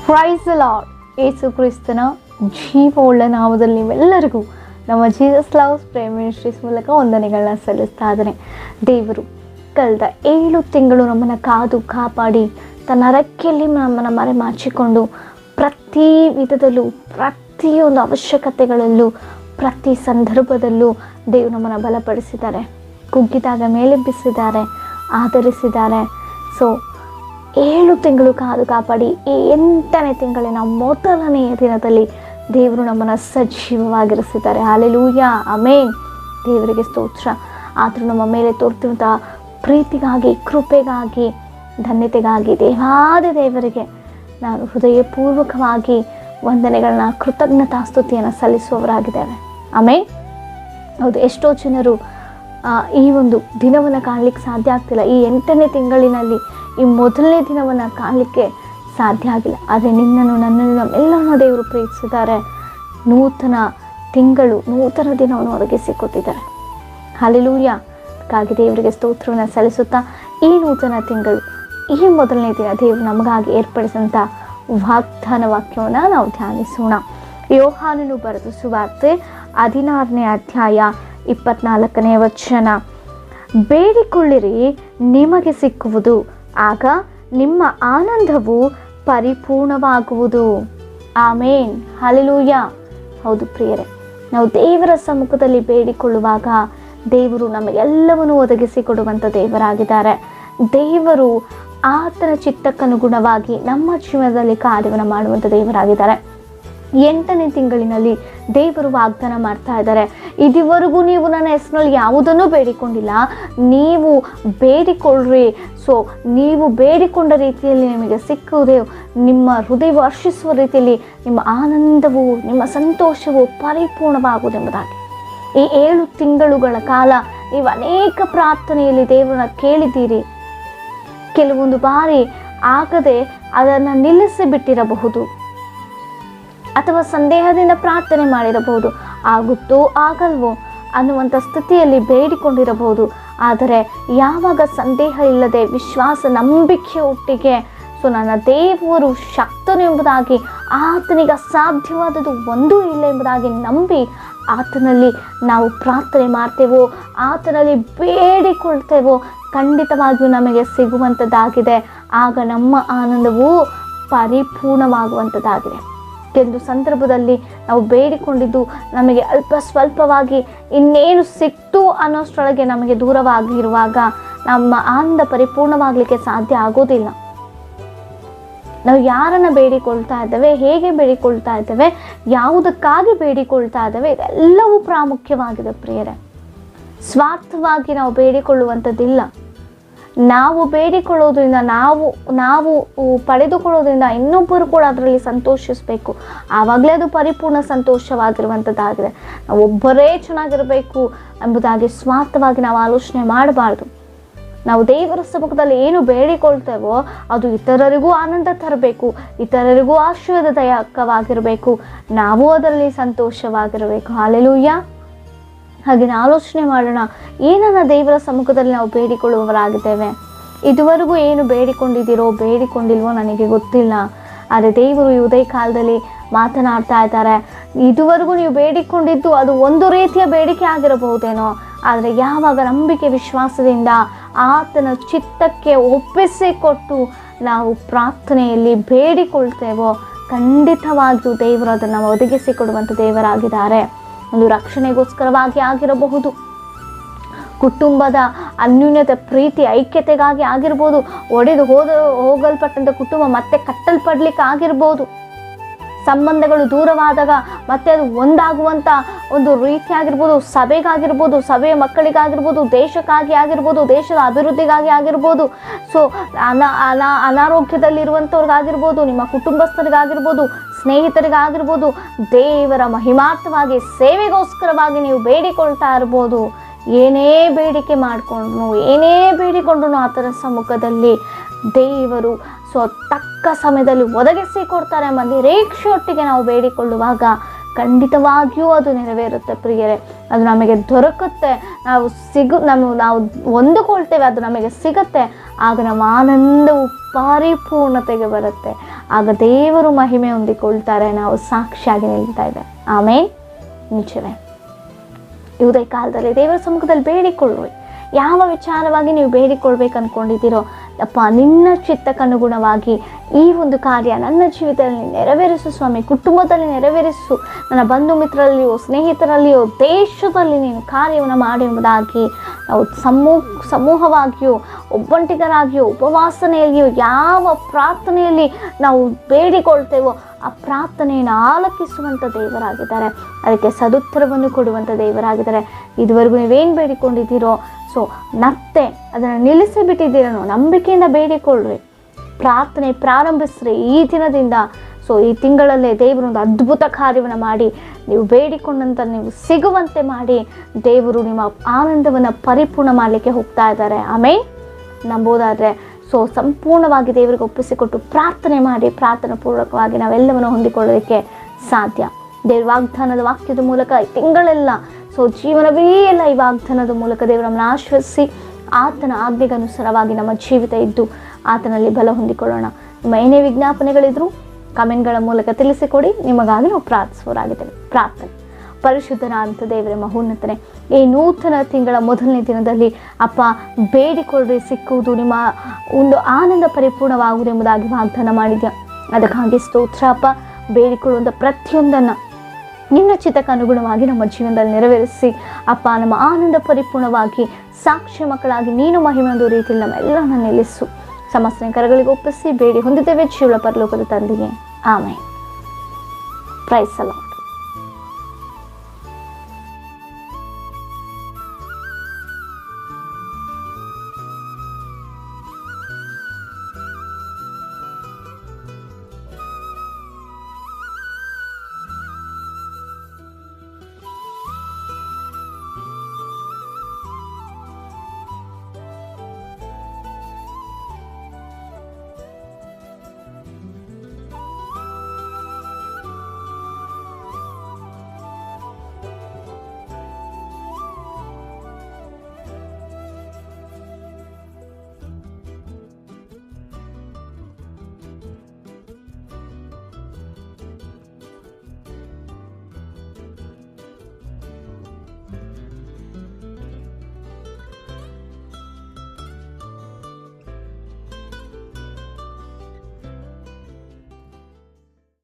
Price lord. ಯೇಸು ಕ್ರಿಸ್ತನ ಜೀವವುಳ್ಳ ನಾಮದಲ್ಲಿ ನೀವೆಲ್ಲರಿಗೂ ನಮ್ಮ ಜೀಸಸ್ ಲವ್ಸ್ ಪ್ರೇಯರ್ ಮಿನಿಸ್ಟ್ರೀಸ್ ಮೂಲಕ ವಂದನೆಗಳನ್ನ ಸಲ್ಲಿಸ್ತಾ ಇದ್ದಾನೆ. ದೇವರು ಕಳೆದ 7 ತಿಂಗಳು ನಮ್ಮನ್ನು ಕಾದು ಕಾಪಾಡಿ ತನ್ನ ರೆಕ್ಕೆಯಲ್ಲಿ ನಮ್ಮನ್ನು ಮರೆಮಾಚಿಕೊಂಡು ಪ್ರತಿ ವಿಧದಲ್ಲೂ, ಪ್ರತಿಯೊಂದು ಅವಶ್ಯಕತೆಗಳಲ್ಲೂ, ಪ್ರತಿ ಸಂದರ್ಭದಲ್ಲೂ ದೇವರು ನಮ್ಮನ್ನು ಬಲಪಡಿಸಿದ್ದಾರೆ, ಕುಗ್ಗಿದಾಗ ಮೇಲೆಬ್ಬಿಸಿದ್ದಾರೆ, ಆಧರಿಸಿದ್ದಾರೆ. ಸೊ 7 ತಿಂಗಳು ಕಾದು ಕಾಪಾಡಿ ಈ 8ನೇ ತಿಂಗಳಿನ ಮೊದಲನೆಯ ದಿನದಲ್ಲಿ ದೇವರು ನಮ್ಮನ್ನು ಸಜೀವವಾಗಿರಿಸಿದ್ದಾರೆ. Hallelujah, amen. ದೇವರಿಗೆ ಸ್ತೋತ್ರ. ಆದರೂ ನಮ್ಮ ಮೇಲೆ ತೋರ್ತಿರುವಂಥ ಪ್ರೀತಿಗಾಗಿ, ಕೃಪೆಗಾಗಿ, ಧನ್ಯತೆಗಾಗಿ ದೇವಾದಿ ದೇವರಿಗೆ ನಾನು ಹೃದಯಪೂರ್ವಕವಾಗಿ ವಂದನೆಗಳನ್ನ, ಕೃತಜ್ಞತಾಸ್ತುತಿಯನ್ನು ಸಲ್ಲಿಸುವವರಾಗಿದ್ದೇವೆ. ಆಮೆನ್. ಹೌದು, ಎಷ್ಟೋ ಜನರು ಈ ಒಂದು ದಿನವನ್ನು ಕಾಣಲಿಕ್ಕೆ ಸಾಧ್ಯ ಆಗ್ತಿಲ್ಲ. ಈ 8ನೇ ತಿಂಗಳಿನಲ್ಲಿ ಈ ಮೊದಲನೇ ದಿನವನ್ನು ಕಾಣಲಿಕ್ಕೆ ಸಾಧ್ಯ ಆಗಿಲ್ಲ. ಆದರೆ ನಿನ್ನನ್ನು, ನನ್ನನ್ನು, ನಮ್ಮೆಲ್ಲರನ್ನ ದೇವರು ಪ್ರೀತಿಸಿದ್ದಾರೆ. ನೂತನ ತಿಂಗಳು, ನೂತನ ದಿನವನ್ನು ಒದಗಿಸಿಕೊಟ್ಟಿದ್ದಾರೆ. ಹಲ್ಲೆಲೂಯಾ. ಹಾಗಾಗಿ ದೇವರಿಗೆ ಸ್ತೋತ್ರವನ್ನು ಸಲ್ಲಿಸುತ್ತಾ ಈ ನೂತನ ತಿಂಗಳು, ಈ ಮೊದಲನೇ ದಿನ ದೇವರು ನಮಗಾಗಿ ಏರ್ಪಡಿಸಿದಂಥ ವಾಗ್ದಾನ ವಾಕ್ಯವನ್ನು ನಾವು ಧ್ಯಾನಿಸೋಣ. ಯೋಹಾನನು ಬರೆದ ಸುವಾರ್ತೆ 16ನೇ ಅಧ್ಯಾಯ 24ನೇ ವಚನ. ಬೇಡಿಕೊಳ್ಳಿರಿ, ನಿಮಗೆ ಸಿಕ್ಕುವುದು, ಆಗ ನಿಮ್ಮ ಆನಂದವು ಪರಿಪೂರ್ಣವಾಗುವುದು. ಆಮೇನ್. ಹಲ್ಲೆಲೂಯಾ. ಹೌದು ಪ್ರಿಯರೇ, ನಾವು ದೇವರ ಸಮ್ಮುಖದಲ್ಲಿ ಬೇಡಿಕೊಳ್ಳುವಾಗ ದೇವರು ನಮಗೆಲ್ಲವನ್ನು ಒದಗಿಸಿಕೊಡುವಂಥ ದೇವರಾಗಿದ್ದಾರೆ. ದೇವರು ಆತನ ಚಿತ್ತಕ್ಕನುಗುಣವಾಗಿ ನಮ್ಮ ಜೀವನದಲ್ಲಿ ಕಾರ್ಯವನ್ನು ಮಾಡುವಂಥ ದೇವರಾಗಿದ್ದಾರೆ. 8ನೇ ತಿಂಗಳಿನಲ್ಲಿ ದೇವರು ವಾಗ್ದಾನ ಮಾಡ್ತಾ ಇದ್ದಾರೆ, ಇದುವರೆಗೂ ನೀವು ನನ್ನ ಹೆಸರಲ್ಲಿ ಯಾವುದನ್ನು ಬೇಡಿಕೊಂಡಿಲ್ಲ, ನೀವು ಬೇಡಿಕೊಳ್ಳ್ರಿ. ಸೊ ನೀವು ಬೇಡಿಕೊಂಡ ರೀತಿಯಲ್ಲಿ ನಿಮಗೆ ಸಿಕ್ಕುವುದೇ, ನಿಮ್ಮ ಹೃದಯ ಹರ್ಷಿಸುವ ರೀತಿಯಲ್ಲಿ ನಿಮ್ಮ ಆನಂದವು, ನಿಮ್ಮ ಸಂತೋಷವು ಪರಿಪೂರ್ಣವಾಗುವುದೆಂಬುದಾಗಿ. ಈ 7 ತಿಂಗಳುಗಳ ಕಾಲ ನೀವು ಅನೇಕ ಪ್ರಾರ್ಥನೆಯಲ್ಲಿ ದೇವರನ್ನ ಕೇಳಿದ್ದೀರಿ. ಕೆಲವೊಂದು ಬಾರಿ ಆಗದೆ ಅದನ್ನು ನಿಲ್ಲಿಸಿ ಬಿಟ್ಟಿರಬಹುದು, ಅಥವಾ ಸಂದೇಹದಿಂದ ಪ್ರಾರ್ಥನೆ ಮಾಡಿರಬಹುದು, ಆಗುತ್ತೋ ಆಗಲ್ವೋ ಅನ್ನುವಂಥ ಸ್ಥಿತಿಯಲ್ಲಿ ಬೇಡಿಕೊಂಡಿರಬಹುದು. ಆದರೆ ಯಾವಾಗ ಸಂದೇಹ ಇಲ್ಲದೆ ವಿಶ್ವಾಸ, ನಂಬಿಕೆ ಒಟ್ಟಿಗೆ ಸೊ ನನ್ನ ದೇವರು ಶಕ್ತನು ಎಂಬುದಾಗಿ, ಆತನಿಗೆ ಅಸಾಧ್ಯವಾದದ್ದು ಒಂದೂ ಇಲ್ಲ ಎಂಬುದಾಗಿ ನಂಬಿ ಆತನಲ್ಲಿ ನಾವು ಪ್ರಾರ್ಥನೆ ಮಾಡ್ತೇವೋ, ಆತನಲ್ಲಿ ಬೇಡಿಕೊಳ್ತೇವೋ, ಖಂಡಿತವಾಗಿಯೂ ನಮಗೆ ಸಿಗುವಂಥದ್ದಾಗಿದೆ. ಆಗ ನಮ್ಮ ಆನಂದವು ಪರಿಪೂರ್ಣವಾಗುವಂಥದ್ದಾಗಿದೆ. ಕೆಲವು ಸಂದರ್ಭದಲ್ಲಿ ನಾವು ಬೇಡಿಕೊಂಡಿದ್ದು ನಮಗೆ ಅಲ್ಪ ಸ್ವಲ್ಪವಾಗಿ ಇನ್ನೇನು ಸಿಕ್ತು ಅನ್ನೋಷ್ಟರೊಳಗೆ ನಮಗೆ ದೂರವಾಗಿರುವಾಗ ನಮ್ಮ ಆನಂದ ಪರಿಪೂರ್ಣವಾಗಲಿಕ್ಕೆ ಸಾಧ್ಯ ಆಗೋದಿಲ್ಲ. ನಾವು ಯಾರನ್ನು ಬೇಡಿಕೊಳ್ತಾ ಇದ್ದೇವೆ, ಹೇಗೆ ಬೇಡಿಕೊಳ್ತಾ ಇದ್ದೇವೆ, ಯಾವುದಕ್ಕಾಗಿ ಬೇಡಿಕೊಳ್ತಾ ಇದ್ದೇವೆ, ಇದೆಲ್ಲವೂ ಪ್ರಾಮುಖ್ಯವಾಗಿದೆ ಪ್ರಿಯರೇ. ಸ್ವಾರ್ಥವಾಗಿ ನಾವು ಬೇಡಿಕೊಳ್ಳುವಂಥದ್ದಿಲ್ಲ. ನಾವು ಬೇಡಿಕೊಳ್ಳೋದ್ರಿಂದ, ನಾವು ಪಡೆದುಕೊಳ್ಳೋದ್ರಿಂದ ಇನ್ನೊಬ್ಬರು ಕೂಡ ಅದರಲ್ಲಿ ಸಂತೋಷಿಸಬೇಕು. ಆವಾಗಲೇ ಅದು ಪರಿಪೂರ್ಣ ಸಂತೋಷವಾಗಿರುವಂಥದ್ದಾಗಿದೆ. ನಾವು ಒಬ್ಬರೇ ಚೆನ್ನಾಗಿರಬೇಕು ಎಂಬುದಾಗಿ ಸ್ವಾರ್ಥವಾಗಿ ನಾವು ಆಲೋಚನೆ ಮಾಡಬಾರ್ದು. ನಾವು ದೇವರ ಸಮ್ಮುಖದಲ್ಲಿ ಏನು ಬೇಡಿಕೊಳ್ತೇವೋ ಅದು ಇತರರಿಗೂ ಆನಂದ ತರಬೇಕು, ಇತರರಿಗೂ ಆಶೀರ್ವಾದದಾಯಕವಾಗಿರಬೇಕು, ನಾವು ಅದರಲ್ಲಿ ಸಂತೋಷವಾಗಿರಬೇಕು. ಹಲ್ಲೆಲೂಯಾ. ಹಾಗೆ ಆಲೋಚನೆ ಮಾಡೋಣ, ಏನನ್ನ ದೇವರ ಸಮ್ಮುಖದಲ್ಲಿ ನಾವು ಬೇಡಿಕೊಳ್ಳುವವರಾಗಿದ್ದೇವೆ. ಇದುವರೆಗೂ ಏನು ಬೇಡಿಕೊಂಡಿದ್ದೀರೋ ಬೇಡಿಕೊಂಡಿಲ್ವೋ ನನಗೆ ಗೊತ್ತಿಲ್ಲ. ಆದರೆ ದೇವರು ಈ ಉದಯ ಕಾಲದಲ್ಲಿ ಮಾತನಾಡ್ತಾ ಇದ್ದಾರೆ, ಇದುವರೆಗೂ ನೀವು ಬೇಡಿಕೊಂಡಿದ್ದು ಅದು ಒಂದು ರೀತಿಯ ಬೇಡಿಕೆ ಆಗಿರಬಹುದೇನೋ, ಆದರೆ ಯಾವಾಗ ನಂಬಿಕೆ ವಿಶ್ವಾಸದಿಂದ ಆತನ ಚಿತ್ತಕ್ಕೆ ಒಪ್ಪಿಸಿಕೊಟ್ಟು ನಾವು ಪ್ರಾರ್ಥನೆಯಲ್ಲಿ ಬೇಡಿಕೊಳ್ತೇವೋ ಖಂಡಿತವಾಗಿಯೂ ದೇವರು ಅದನ್ನು ಒದಗಿಸಿಕೊಡುವಂಥ ದೇವರಾಗಿದ್ದಾರೆ. ಒಂದು ರಕ್ಷಣೆಗೋಸ್ಕರವಾಗಿ ಆಗಿರಬಹುದು, ಕುಟುಂಬದ ಅನ್ಯೂನ್ಯತೆ, ಪ್ರೀತಿ, ಐಕ್ಯತೆಗಾಗಿ ಆಗಿರ್ಬೋದು, ಹೋಗಲ್ಪಟ್ಟಂಥ ಕುಟುಂಬ ಮತ್ತೆ ಕಟ್ಟಲ್ಪಡ್ಲಿಕ್ಕೆ ಆಗಿರ್ಬೋದು, ಸಂಬಂಧಗಳು ದೂರವಾದಾಗ ಮತ್ತೆ ಅದು ಒಂದಾಗುವಂಥ ಒಂದು ರೀತಿ ಆಗಿರ್ಬೋದು, ಸಭೆಗಾಗಿರ್ಬೋದು, ಸಭೆಯ ಮಕ್ಕಳಿಗಾಗಿರ್ಬೋದು, ದೇಶಕ್ಕಾಗಿ ಆಗಿರ್ಬೋದು, ದೇಶದ ಅಭಿವೃದ್ಧಿಗಾಗಿ ಆಗಿರ್ಬೋದು, ಸೊ ಅನಾರೋಗ್ಯದಲ್ಲಿರುವಂಥವ್ರಿಗಾಗಿರ್ಬೋದು, ನಿಮ್ಮ ಕುಟುಂಬಸ್ಥರಿಗಾಗಿರ್ಬೋದು, ಸ್ನೇಹಿತರಿಗಾಗಿರ್ಬೋದು, ದೇವರ ಮಹಿಮಾರ್ಥವಾಗಿ ಸೇವೆಗೋಸ್ಕರವಾಗಿ ನೀವು ಬೇಡಿಕೊಳ್ತಾ ಇರ್ಬೋದು. ಏನೇ ಬೇಡಿಕೆ ಬೇಡಿಕೊಂಡ್ರು ಆತನ ಸಮ್ಮುಖದಲ್ಲಿ ದೇವರು ತಕ್ಕ ಸಮಯದಲ್ಲಿ ಒದಗಿಸಿಕೊಡ್ತಾರೆ ಎಂಬ ನಿರೀಕ್ಷೆಯೊಟ್ಟಿಗೆ ನಾವು ಬೇಡಿಕೊಳ್ಳುವಾಗ ಖಂಡಿತವಾಗಿಯೂ ಅದು ನೆರವೇರುತ್ತೆ ಪ್ರಿಯರೇ. ಅದು ನಮಗೆ ದೊರಕುತ್ತೆ, ನಾವು ಹೊಂದಿಕೊಳ್ತೇವೆ, ಅದು ನಮಗೆ ಸಿಗುತ್ತೆ. ಆಗ ನಮ್ಮ ಆನಂದವು ಪರಿಪೂರ್ಣತೆಗೆ ಬರುತ್ತೆ. ಆಗ ದೇವರು ಮಹಿಮೆ ಹೊಂದಿಕೊಳ್ತಾರೆ, ನಾವು ಸಾಕ್ಷಿಯಾಗಿ ನಿಲ್ತಾ ಇದ್ದೇವೆ. ಆಮೇಲೆ ನಿಜವೇ ಯಾವುದೇ ಕಾಲದಲ್ಲಿ ದೇವರ ಸಮ್ಮುಖದಲ್ಲಿ ಬೇಡಿಕೊಳ್ಳುವೆ. ಯಾವ ವಿಚಾರವಾಗಿ ನೀವು ಬೇಡಿಕೊಳ್ಬೇಕು ಅಂದ್ಕೊಂಡಿದ್ದೀರೋ, ಅಪ್ಪ ನಿನ್ನ ಚಿತ್ತಕ್ಕನುಗುಣವಾಗಿ ಈ ಒಂದು ಕಾರ್ಯ ನನ್ನ ಜೀವಿತದಲ್ಲಿ ನೆರವೇರಿಸು ಸ್ವಾಮಿ, ಕುಟುಂಬದಲ್ಲಿ ನೆರವೇರಿಸು, ನನ್ನ ಬಂಧು ಮಿತ್ರರಲ್ಲಿಯೋ ಸ್ನೇಹಿತರಲ್ಲಿಯೋ ದೇಶದಲ್ಲಿ ನೀನು ಕಾರ್ಯವನ್ನು ಮಾಡಿ ಎಂಬುದಾಗಿ ನಾವು ಸಮೂಹವಾಗಿಯೋ ಒಬ್ಬಂಟಿಗರಾಗಿಯೋ ಉಪವಾಸನೆಯಲ್ಲಿಯೋ ಯಾವ ಪ್ರಾರ್ಥನೆಯಲ್ಲಿ ನಾವು ಬೇಡಿಕೊಳ್ತೇವೋ ಆ ಪ್ರಾರ್ಥನೆಯನ್ನು ಆಲಕಿಸುವಂಥ ದೇವರಾಗಿದ್ದಾರೆ. ಅದಕ್ಕೆ ಸದುತ್ತರವನ್ನು ಕೊಡುವಂಥ ದೇವರಾಗಿದ್ದಾರೆ. ಇದುವರೆಗೂ ನೀವೇನು ಬೇಡಿಕೊಂಡಿದ್ದೀರೋ ಮತ್ತೆ ಅದನ್ನು ನಿಲ್ಲಿಸಿಬಿಟ್ಟಿದ್ದೀರನೋ ನಂಬಿಕೆಯಿಂದ ಬೇಡಿಕೊಳ್ಳ್ರಿ, ಪ್ರಾರ್ಥನೆ ಪ್ರಾರಂಭಿಸ್ರಿ ಈ ದಿನದಿಂದ. ಈ ತಿಂಗಳಲ್ಲೇ ದೇವರೊಂದು ಅದ್ಭುತ ಕಾರ್ಯವನ್ನು ಮಾಡಿ ನೀವು ಬೇಡಿಕೊಂಡಂತ ನೀವು ಸಿಗುವಂತೆ ಮಾಡಿ ದೇವರು ನಿಮ್ಮ ಆನಂದವನ್ನು ಪರಿಪೂರ್ಣ ಮಾಡಲಿಕ್ಕೆ ಹೋಗ್ತಾ ಇದ್ದಾರೆ. ಆಮೇಲೆ ನಂಬೋದಾದರೆ ಸಂಪೂರ್ಣವಾಗಿ ದೇವರಿಗೆ ಒಪ್ಪಿಸಿಕೊಟ್ಟು ಪ್ರಾರ್ಥನೆ ಮಾಡಿ ಪ್ರಾರ್ಥನಾ ಪೂರ್ವಕವಾಗಿ ನಾವೆಲ್ಲವನ್ನು ಹೊಂದಿಕೊಳ್ಳೋದಕ್ಕೆ ಸಾಧ್ಯ. ದೇವ್ರ ವಾಗ್ದಾನದ ವಾಕ್ಯದ ಮೂಲಕ ಈ ತಿಂಗಳೆಲ್ಲ ಜೀವನವೇ ಎಲ್ಲ ಈ ವಾಗ್ದಾನದ ಮೂಲಕ ದೇವರು ನಮ್ಮನ್ನು ಆಶ್ವಸಿಸಿ ಆತನ ಆಜ್ಞೆಗನುಸಾರವಾಗಿ ನಮ್ಮ ಜೀವಿತ ಇದ್ದು ಆತನಲ್ಲಿ ಬಲ ಹೊಂದಿಕೊಳ್ಳೋಣ. ನಿಮ್ಮ ಏನೇ ವಿಜ್ಞಾಪನೆಗಳಿದ್ರು ಕಮೆಂಟ್ಗಳ ಮೂಲಕ ತಿಳಿಸಿಕೊಡಿ, ನಿಮಗಾಗಿ ನಾವು ಪ್ರಾರ್ಥಿಸುವರಾಗಿದ್ದೇವೆ. ಪ್ರಾರ್ಥನೆ. ಪರಿಶುದ್ಧನಾದಂಥ ದೇವರೇ, ಮಹೋನ್ನತನೇ, ಈ ನೂತನ ತಿಂಗಳ ಮೊದಲನೇ ದಿನದಲ್ಲಿ ಅಪ್ಪ ಬೇಡಿಕೊಳ್ಳ್ರಿ, ಸಿಕ್ಕುವುದು ನಿಮ್ಮ ಒಂದು ಆನಂದ ಪರಿಪೂರ್ಣವಾಗುವುದು ಎಂಬುದಾಗಿ ವಾಗ್ದಾನ ಮಾಡಿದ್ಯಾ. ಅದಕ್ಕಾಗಿ ಸ್ತೋತ್ರ ಅಪ್ಪ. ಬೇಡಿಕೊಳ್ಳುವಂಥ ಪ್ರತಿಯೊಂದನ್ನು ನಿನ್ನ ಚಿತ್ತಕ್ಕೆ ಅನುಗುಣವಾಗಿ ನಮ್ಮ ಜೀವನದಲ್ಲಿ ನೆರವೇರಿಸಿ ಅಪ್ಪ ನಮ್ಮ ಆನಂದ ಪರಿಪೂರ್ಣವಾಗಿ ಸಾಕ್ಷ್ಯ ಮಕ್ಕಳಾಗಿ ನೀನು ಮಹಿಮೆ ಒಂದು ರೀತಿಯಲ್ಲಿ ನಮ್ಮೆಲ್ಲರನ್ನ ನಿಲ್ಲಿಸು. ಸಮಸ್ತ ಕರಗಳಿಗೆ ಒಪ್ಪಿಸಿ ಬೇಡಿ ಹೊಂದಿದ್ದೇವೆ ಜೀವ ಪರಲೋಕದ ತಂದೆಗೆ. ಆಮೇಲೆ ಪ್ರೈಸ್ ಅಲ್ಲ.